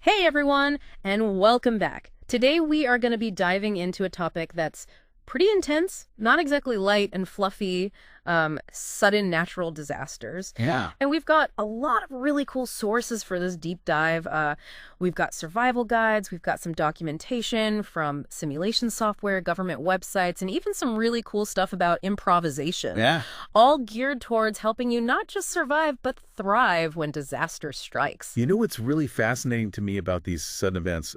Hey everyone, and welcome back. Today we are going to be diving into a topic that's pretty intense, not exactly light and fluffy, sudden natural disasters. Yeah. And we've got a lot of really cool sources for this deep dive. We've got survival guides, we've got some documentation from simulation software, government websites, and even some really cool stuff about improvisation. Yeah. All geared towards helping you not just survive, but thrive when disaster strikes. You know what's really fascinating to me about these sudden events,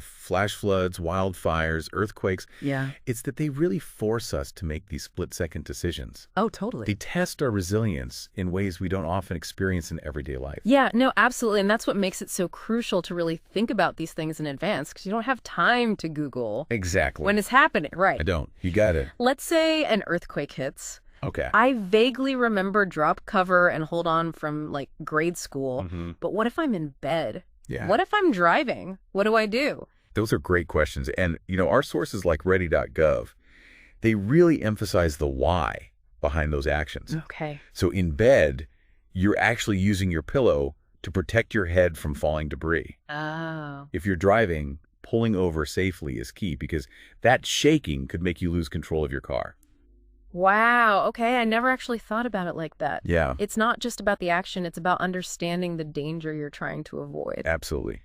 flash floods, wildfires, earthquakes? Yeah. It's that they really force us to make these split-second decisions. Oh, totally. They test our resilience in ways we don't often experience in everyday life. Yeah, no, absolutely. And that's what makes it so crucial to really think about these things in advance, because you don't have time to Google Exactly. when it's happening, right? I don't. You got it. Let's say an earthquake hits. Okay. I vaguely remember drop cover and hold on from like grade school. But what if I'm in bed? Yeah. What if I'm driving? What do I do? Those are great questions. And, our sources like ready.gov, they really emphasize the why behind those actions. Okay. So in bed, you're actually using your pillow to protect your head from falling debris. Oh. If you're driving, pulling over safely is key because that shaking could make you lose control of your car. Wow. Okay. I never actually thought about it like that. Yeah, It's not just about the action. It's about understanding the danger you're trying to avoid. absolutely.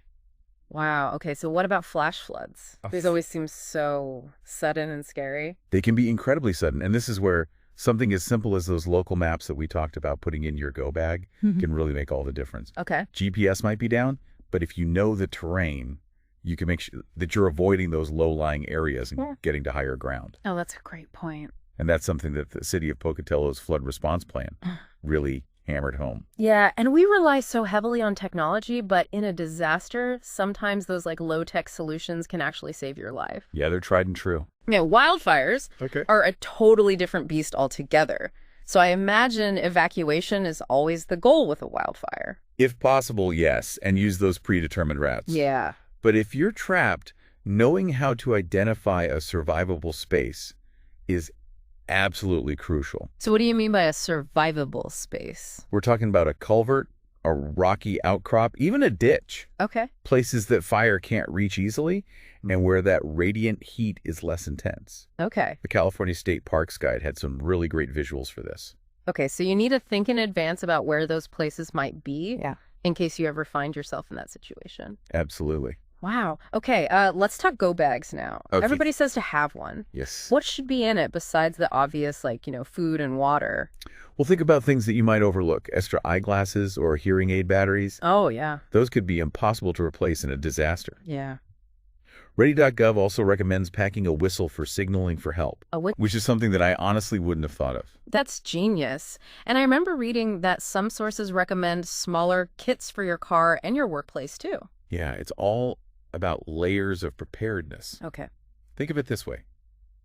Wow. Okay. So what about flash floods? These always seem so sudden and scary. They can be incredibly sudden. And this is where something as simple as those local maps that we talked about putting in your go bag can really make all the difference. Okay. GPS might be down, but if you know the terrain, you can make sure that you're avoiding those low-lying areas and getting to higher ground. Oh, that's a great point. And that's something that the city of Pocatello's flood response plan really hammered home. Yeah. And we rely so heavily on technology, but in a disaster, sometimes those like low-tech solutions can actually save your life. Yeah, they're tried and true. Yeah. Wildfires are a totally different beast altogether. So I imagine evacuation is always the goal with a wildfire. If possible, yes, and use those predetermined routes. Yeah. But if you're trapped, knowing how to identify a survivable space is absolutely crucial. So what do you mean by a survivable space? We're talking about a culvert, a rocky outcrop, even a ditch. Okay. Places that fire can't reach easily and where that radiant heat is less intense. Okay. The California State Parks Guide had some really great visuals for this. Okay, so you need to think in advance about where those places might be in case you ever find yourself in that situation. Absolutely. Wow. Okay, let's talk go bags now. Okay. Everybody says to have one. Yes. What should be in it besides the obvious, like, food and water? Well, think about things that you might overlook. Extra eyeglasses or hearing aid batteries. Oh, yeah. Those could be impossible to replace in a disaster. Yeah. Ready.gov also recommends packing a whistle for signaling for help, which is something that I honestly wouldn't have thought of. That's genius. And I remember reading that some sources recommend smaller kits for your car and your workplace, too. Yeah, it's all about layers of preparedness. Okay. Think of it this way.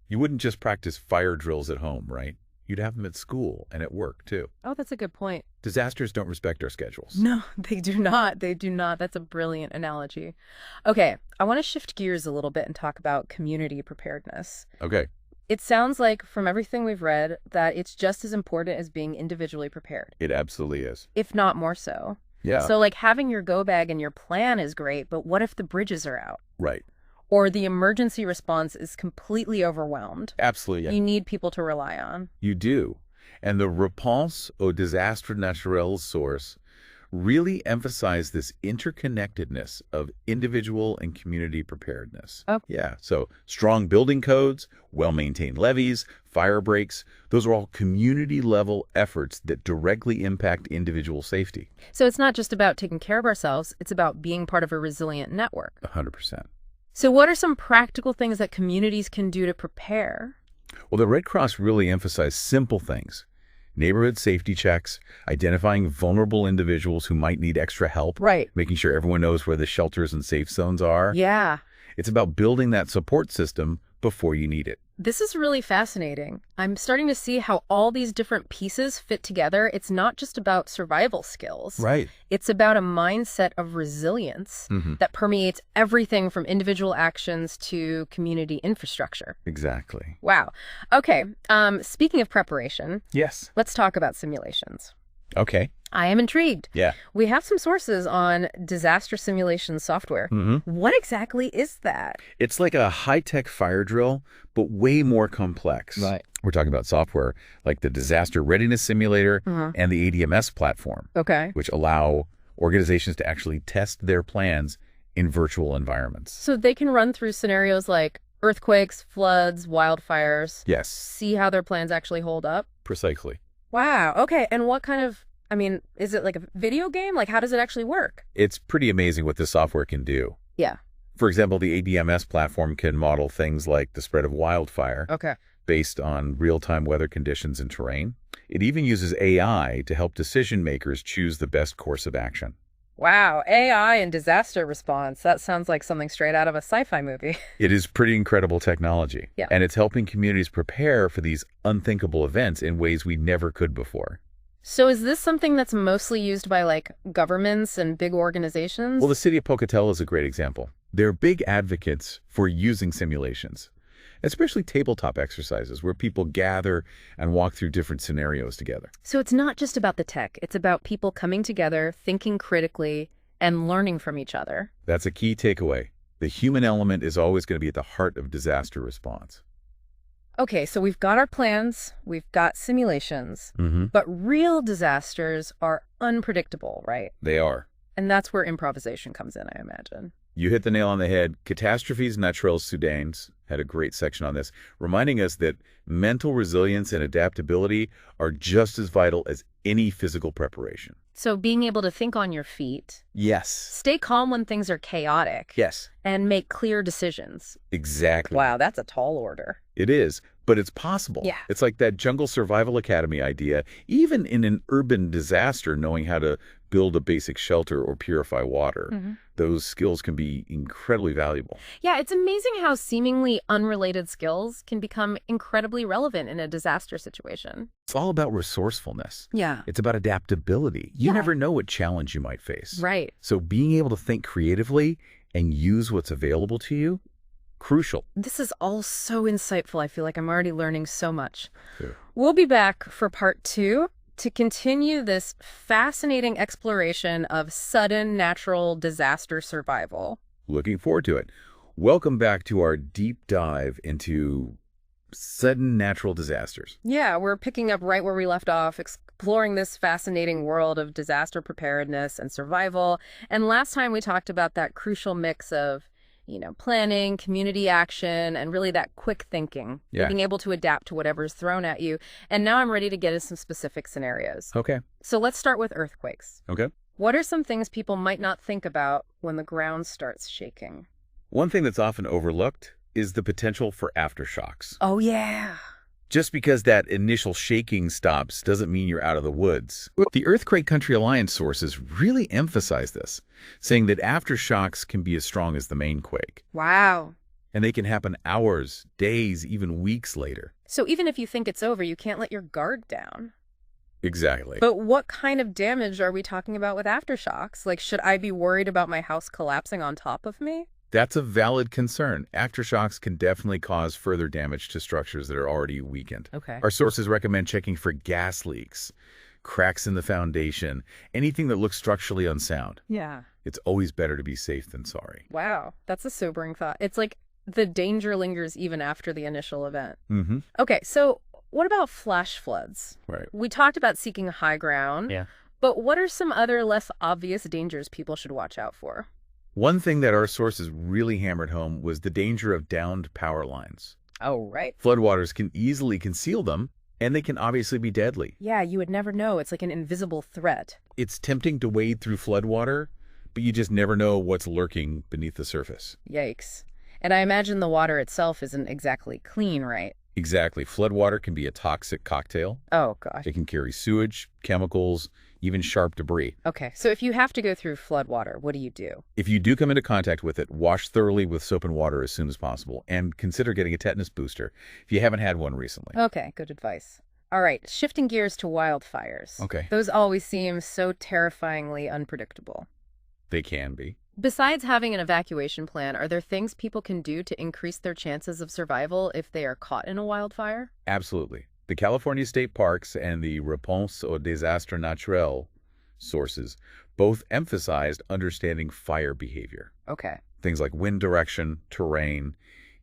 You wouldn't just practice fire drills at home, right? You'd have them at school and at work, too. Oh, that's a good point. Disasters don't respect our schedules. No, they do not. They do not. That's a brilliant analogy. Okay, I want to shift gears a little bit and talk about community preparedness. Okay. It sounds like, from everything we've read, that it's just as important as being individually prepared, It absolutely is. if not more so. Yeah. So, like, having your go bag and your plan is great, but what if the bridges are out? Right. Or the emergency response is completely overwhelmed? Absolutely. Yeah. You need people to rely on. You do. And the Réponse aux Désastres Naturels source really emphasized this interconnectedness of individual and community preparedness. Oh. Yeah. So strong building codes, well-maintained levees, fire breaks, those are all community-level efforts that directly impact individual safety. So it's not just about taking care of ourselves, it's about being part of a resilient network. 100%. So what are some practical things that communities can do to prepare? Well, the Red Cross really emphasized simple things. Neighborhood safety checks, identifying vulnerable individuals who might need extra help, Right. making sure everyone knows where the shelters and safe zones are. Yeah. It's about building that support system before you need it. This is really fascinating. I'm starting to see how all these different pieces fit together. It's not just about survival skills. Right. It's about a mindset of resilience that permeates everything from individual actions to community infrastructure. Exactly. Wow. Okay. Speaking of preparation, Yes. let's talk about simulations. Okay. I am intrigued. Yeah. We have some sources on disaster simulation software. What exactly is that? It's like a high-tech fire drill, but way more complex. Right. We're talking about software like the Disaster Readiness Simulator and the ADMS platform, Okay. which allow organizations to actually test their plans in virtual environments. So they can run through scenarios like earthquakes, floods, wildfires. Yes, See how their plans actually hold up. precisely. Wow. Okay. And what kind of, is it like a video game? Like, how does it actually work? It's pretty amazing what this software can do. Yeah. For example, the ADMS platform can model things like the spread of wildfire Okay. based on real-time weather conditions and terrain. It even uses AI to help decision makers choose the best course of action. Wow. AI and disaster response. That sounds like something straight out of a sci-fi movie. It is pretty incredible technology. Yeah. And it's helping communities prepare for these unthinkable events in ways we never could before. So is this something that's mostly used by like governments and big organizations? Well, the city of Pocatello is a great example. They're big advocates for using simulations, especially tabletop exercises where people gather and walk through different scenarios together. So it's not just about the tech. It's about people coming together, thinking critically, and learning from each other. That's a key takeaway. The human element is always going to be at the heart of disaster response. Okay, so we've got our plans, we've got simulations, but real disasters are unpredictable, right? They are. And that's where improvisation comes in, I imagine. You hit the nail on the head. Catastrophes Naturelles Soudaines had a great section on this, reminding us that mental resilience and adaptability are just as vital as any physical preparation. So being able to think on your feet, Yes. stay calm when things are chaotic, Yes. and make clear decisions. Exactly. Wow, that's a tall order. It is, but it's possible. Yeah. It's like that Jungle Survival Academy idea, even in an urban disaster, knowing how to build a basic shelter or purify water. Those skills can be incredibly valuable. Yeah, it's amazing how seemingly unrelated skills can become incredibly relevant in a disaster situation. It's all about resourcefulness. Yeah. It's about adaptability. You Yeah. never know what challenge you might face. Right. So being able to think creatively and use what's available to you, crucial. This is all so insightful. I feel like I'm already learning so much. Sure. We'll be back for part 2 to continue this fascinating exploration of sudden natural disaster survival. Looking forward to it. Welcome back to our deep dive into sudden natural disasters. Yeah, we're picking up right where we left off, exploring this fascinating world of disaster preparedness and survival. And last time we talked about that crucial mix of planning, community action, and really that quick thinking, Yeah. being able to adapt to whatever's thrown at you. And now I'm ready to get into some specific scenarios. Okay. So let's start with earthquakes. Okay. What are some things people might not think about when the ground starts shaking? One thing that's often overlooked is the potential for aftershocks. Oh, yeah. Just because that initial shaking stops doesn't mean you're out of the woods. The Earthquake Country Alliance sources really emphasize this, saying that aftershocks can be as strong as the main quake. Wow. And they can happen hours, days, even weeks later. So even if you think it's over, you can't let your guard down. Exactly. But what kind of damage are we talking about with aftershocks? Like, should I be worried about my house collapsing on top of me? That's a valid concern. Aftershocks can definitely cause further damage to structures that are already weakened. Okay. Our sources recommend checking for gas leaks, cracks in the foundation, anything that looks structurally unsound. Yeah. It's always better to be safe than sorry. Wow. That's a sobering thought. It's like the danger lingers even after the initial event. Mm-hmm. Okay, so what about flash floods? Right. We talked about seeking high ground. Yeah. But what are some other less obvious dangers people should watch out for? One thing that our sources really hammered home was the danger of downed power lines. Oh, right. Floodwaters can easily conceal them, and they can obviously be deadly. Yeah, you would never know. It's like an invisible threat. It's tempting to wade through floodwater, but you just never know what's lurking beneath the surface. Yikes. And I imagine the water itself isn't exactly clean, right? Exactly. Floodwater can be a toxic cocktail. Oh, gosh. It can carry sewage, chemicals, even sharp debris. Okay, so if you have to go through floodwater, what do you do? If you do come into contact with it, wash thoroughly with soap and water as soon as possible, and consider getting a tetanus booster if you haven't had one recently. Okay, good advice. All right, shifting gears to wildfires. Okay. Those always seem so terrifyingly unpredictable. They can be. Besides having an evacuation plan, are there things people can do to increase their chances of survival if they are caught in a wildfire? Absolutely. The California State Parks and the Réponse aux Désastres Naturels sources both emphasized understanding fire behavior. Okay. Things like wind direction, terrain,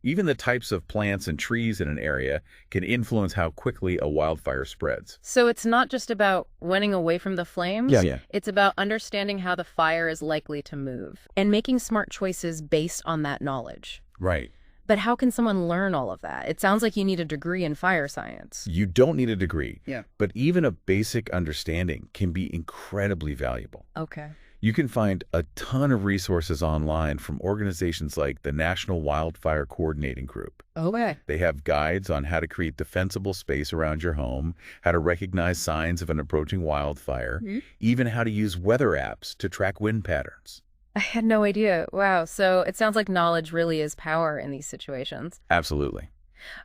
even the types of plants and trees in an area can influence how quickly a wildfire spreads. So it's not just about running away from the flames. Yeah. It's about understanding how the fire is likely to move and making smart choices based on that knowledge. Right. But how can someone learn all of that? It sounds like you need a degree in fire science. You don't need a degree. Yeah. But even a basic understanding can be incredibly valuable. Okay. You can find a ton of resources online from organizations like the National Wildfire Coordinating Group. Okay. They have guides on how to create defensible space around your home, how to recognize signs of an approaching wildfire, even how to use weather apps to track wind patterns. I had no idea. Wow. So it sounds like knowledge really is power in these situations. Absolutely.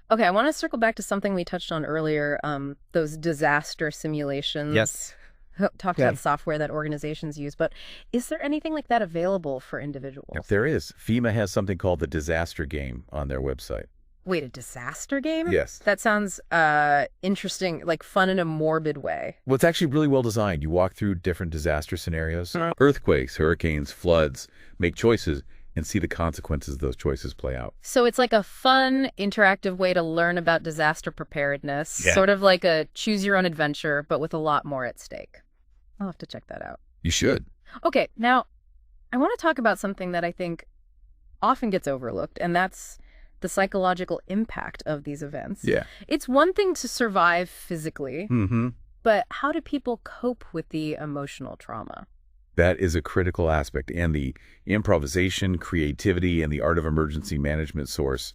Okay, I want to circle back to something we touched on earlier, those disaster simulations. Yes. Talked about software that organizations use, but is there anything like that available for individuals? If there is, FEMA has something called the Disaster Game on their website. Wait, a disaster game? Yes. That sounds interesting, like fun in a morbid way. Well, it's actually really well designed. You walk through different disaster scenarios, earthquakes, hurricanes, floods, make choices, and see the consequences of those choices play out. So it's like a fun, interactive way to learn about disaster preparedness, Yeah. sort of like a choose-your-own-adventure, but with a lot more at stake. I'll have to check that out. You should. Okay, now I want to talk about something that I think often gets overlooked, and that's the psychological impact of these events. Yeah. It's one thing to survive physically, Mm-hmm. but how do people cope with the emotional trauma? That is a critical aspect, and the improvisation, creativity, and the art of emergency management source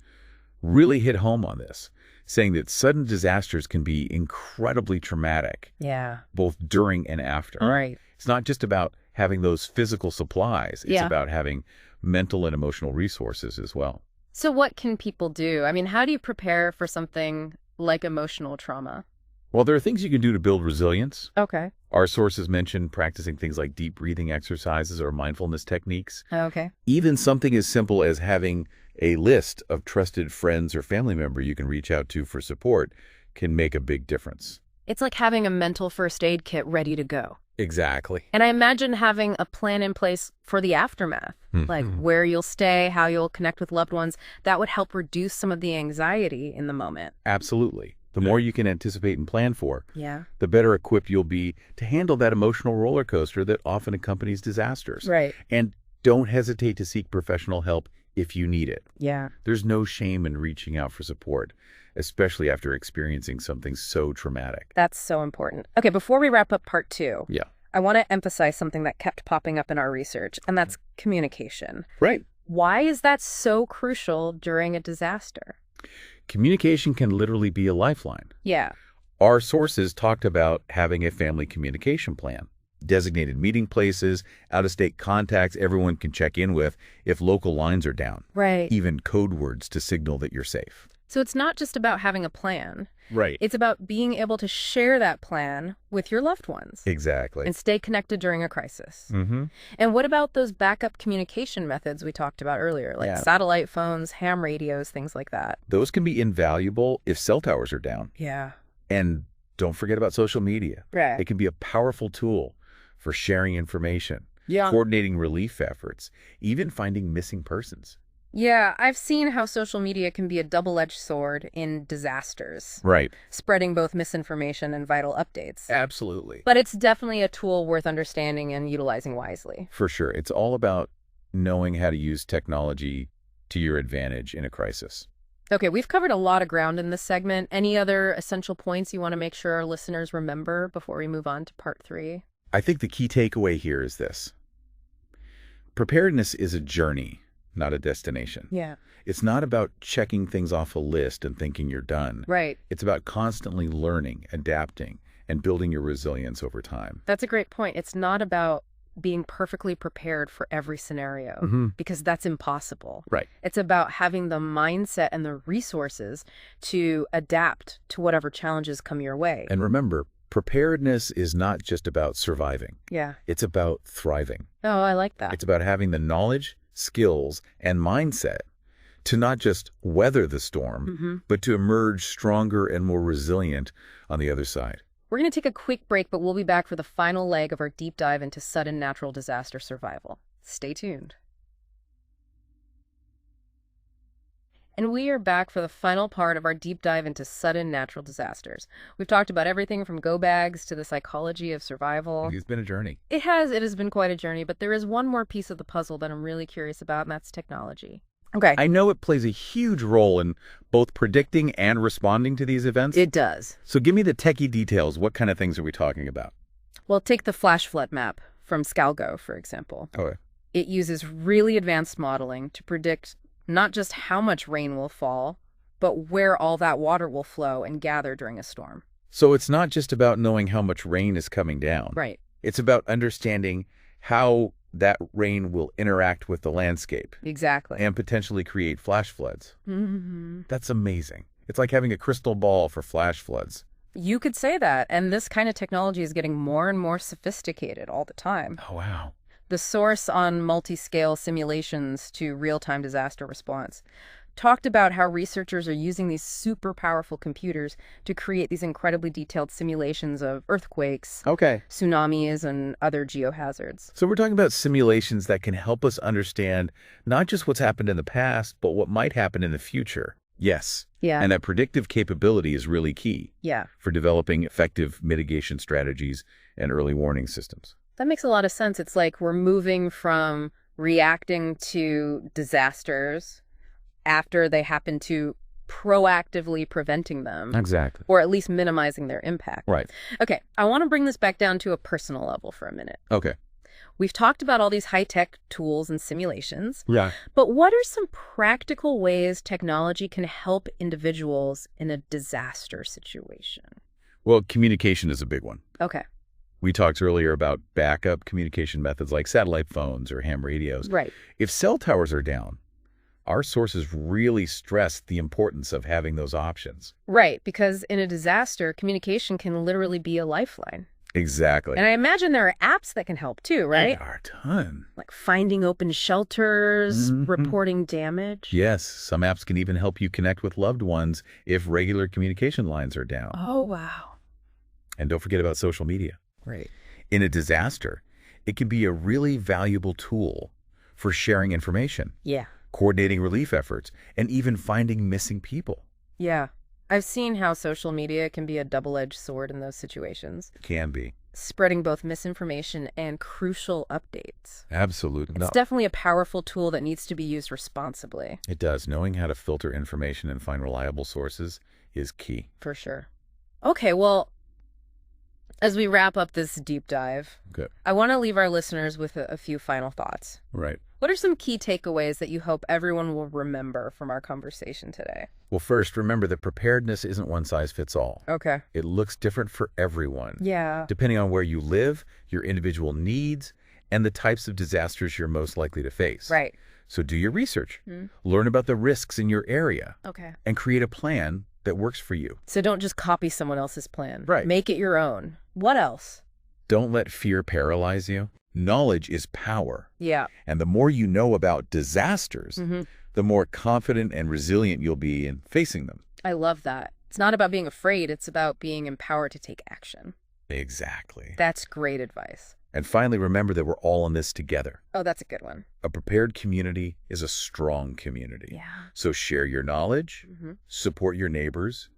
really hit home on this, saying that sudden disasters can be incredibly traumatic, Yeah. both during and after. Right. It's not just about having those physical supplies. It's Yeah. about having mental and emotional resources as well. So what can people do? I mean, how do you prepare for something like emotional trauma? Well, there are things you can do to build resilience. Okay. Our sources mention practicing things like deep breathing exercises or mindfulness techniques. Okay. Even something as simple as having a list of trusted friends or family member you can reach out to for support can make a big difference. It's like having a mental first aid kit ready to go. Exactly. And I imagine having a plan in place for the aftermath, like where you'll stay, how you'll connect with loved ones. That would help reduce some of the anxiety in the moment. Absolutely. The more you can anticipate and plan for, Yeah. the better equipped you'll be to handle that emotional roller coaster that often accompanies disasters. Right. And don't hesitate to seek professional help if you need it. Yeah. There's no shame in reaching out for support, especially after experiencing something so traumatic. That's so important. Okay, before we wrap up part 2, Yeah. I want to emphasize something that kept popping up in our research, and that's communication. Right. Why is that so crucial during a disaster? Communication can literally be a lifeline. Yeah. Our sources talked about having a family communication plan, designated meeting places, out-of-state contacts everyone can check in with if local lines are down, Right. even code words to signal that you're safe. So it's not just about having a plan. Right. It's about being able to share that plan with your loved ones Exactly. and stay connected during a crisis. Mm-hmm. And what about those backup communication methods we talked about earlier, like Yeah. satellite phones, ham radios, things like that? Those can be invaluable if cell towers are down. Yeah. And don't forget about social media. Right. It can be a powerful tool for sharing information, Yeah. coordinating relief efforts, even finding missing persons. Yeah, I've seen how social media can be a double-edged sword in disasters, Right. spreading both misinformation and vital updates. Absolutely. But it's definitely a tool worth understanding and utilizing wisely. For sure. It's all about knowing how to use technology to your advantage in a crisis. Okay, we've covered a lot of ground in this segment. Any other essential points you want to make sure our listeners remember before we move on to part 3? I think the key takeaway here is this. Preparedness is a journey, not a destination. Yeah. It's not about checking things off a list and thinking you're done. Right. It's about constantly learning, adapting, and building your resilience over time. That's a great point. It's not about being perfectly prepared for every scenario because that's impossible. Right. It's about having the mindset and the resources to adapt to whatever challenges come your way. And remember, preparedness is not just about surviving. Yeah. It's about thriving. Oh, I like that. It's about having the knowledge, skills, and mindset to not just weather the storm, but to emerge stronger and more resilient on the other side. We're going to take a quick break, but we'll be back for the final leg of our deep dive into sudden natural disaster survival. Stay tuned. And we are back for the final part of our deep dive into sudden natural disasters. We've talked about everything from go bags to the psychology of survival. It's been a journey. It has been quite a journey, but there is one more piece of the puzzle that I'm really curious about, and that's technology. Okay. I know it plays a huge role in both predicting and responding to these events. It does. So give me the techie details. What kind of things are we talking about? Well, take the flash flood map from Scalgo, for example. Okay. It uses really advanced modeling to predict not just how much rain will fall, but where all that water will flow and gather during a storm. So it's not just about knowing how much rain is coming down. Right. It's about understanding how that rain will interact with the landscape. Exactly. And potentially create flash floods. Mm-hmm. That's amazing. It's like having a crystal ball for flash floods. You could say that, and this kind of technology is getting more and more sophisticated all the time. Oh, wow. The source on multi-scale simulations to real-time disaster response talked about how researchers are using these super powerful computers to create these incredibly detailed simulations of earthquakes, Okay. tsunamis, and other geohazards. So we're talking about simulations that can help us understand not just what's happened in the past, but what might happen in the future. Yes. Yeah. And that predictive capability is really key Yeah. for developing effective mitigation strategies and early warning systems. That makes a lot of sense. It's like we're moving from reacting to disasters after they happen to proactively preventing them. Exactly. Or at least minimizing their impact. Right. Okay, I want to bring this back down to a personal level for a minute. Okay. We've talked about all these high-tech tools and simulations, Yeah. but what are some practical ways technology can help individuals in a disaster situation? Well, communication is a big one. Okay. We talked earlier about backup communication methods like satellite phones or ham radios. Right. If cell towers are down, our sources really stress the importance of having those options. Right, because in a disaster, communication can literally be a lifeline. Exactly. And I imagine there are apps that can help too, right? There are a ton. Like finding open shelters, Mhm. reporting damage. Yes, some apps can even help you connect with loved ones if regular communication lines are down. Oh, wow. And don't forget about social media. Right. In a disaster, it can be a really valuable tool for sharing information, Yeah. coordinating relief efforts, and even finding missing people. Yeah. I've seen how social media can be a double-edged sword in those situations, Can be. spreading both misinformation and crucial updates. Absolutely. It's definitely a powerful tool that needs to be used responsibly. It does. Knowing how to filter information and find reliable sources is key. For sure. Okay, well, as we wrap up this deep dive, Good. I want to leave our listeners with a few final thoughts. Right. What are some key takeaways that you hope everyone will remember from our conversation today? Well, first, remember that preparedness isn't one size fits all. Okay. It looks different for everyone. Yeah. Depending on where you live, your individual needs, and the types of disasters you're most likely to face. Right. So do your research. Learn about the risks in your area. Okay. And create a plan that works for you. So don't just copy someone else's plan. Right. Make it your own. What else? Don't let fear paralyze you. Knowledge is power. Yeah. And the more you know about disasters, Mm-hmm. the more confident and resilient you'll be in facing them. I love that. It's not about being afraid. It's about being empowered to take action. Exactly. That's great advice. And finally, remember that we're all in this together. Oh, that's a good one. A prepared community is a strong community. Yeah. So share your knowledge, Mm-hmm. support your neighbors,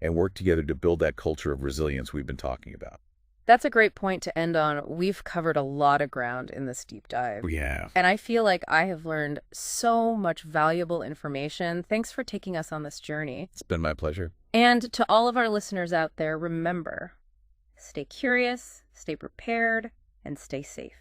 and work together to build that culture of resilience we've been talking about. That's a great point to end on. We've covered a lot of ground in this deep dive. We have. And I feel like I have learned so much valuable information. Thanks for taking us on this journey. It's been my pleasure. And to all of our listeners out there, remember, stay curious, stay prepared, and stay safe.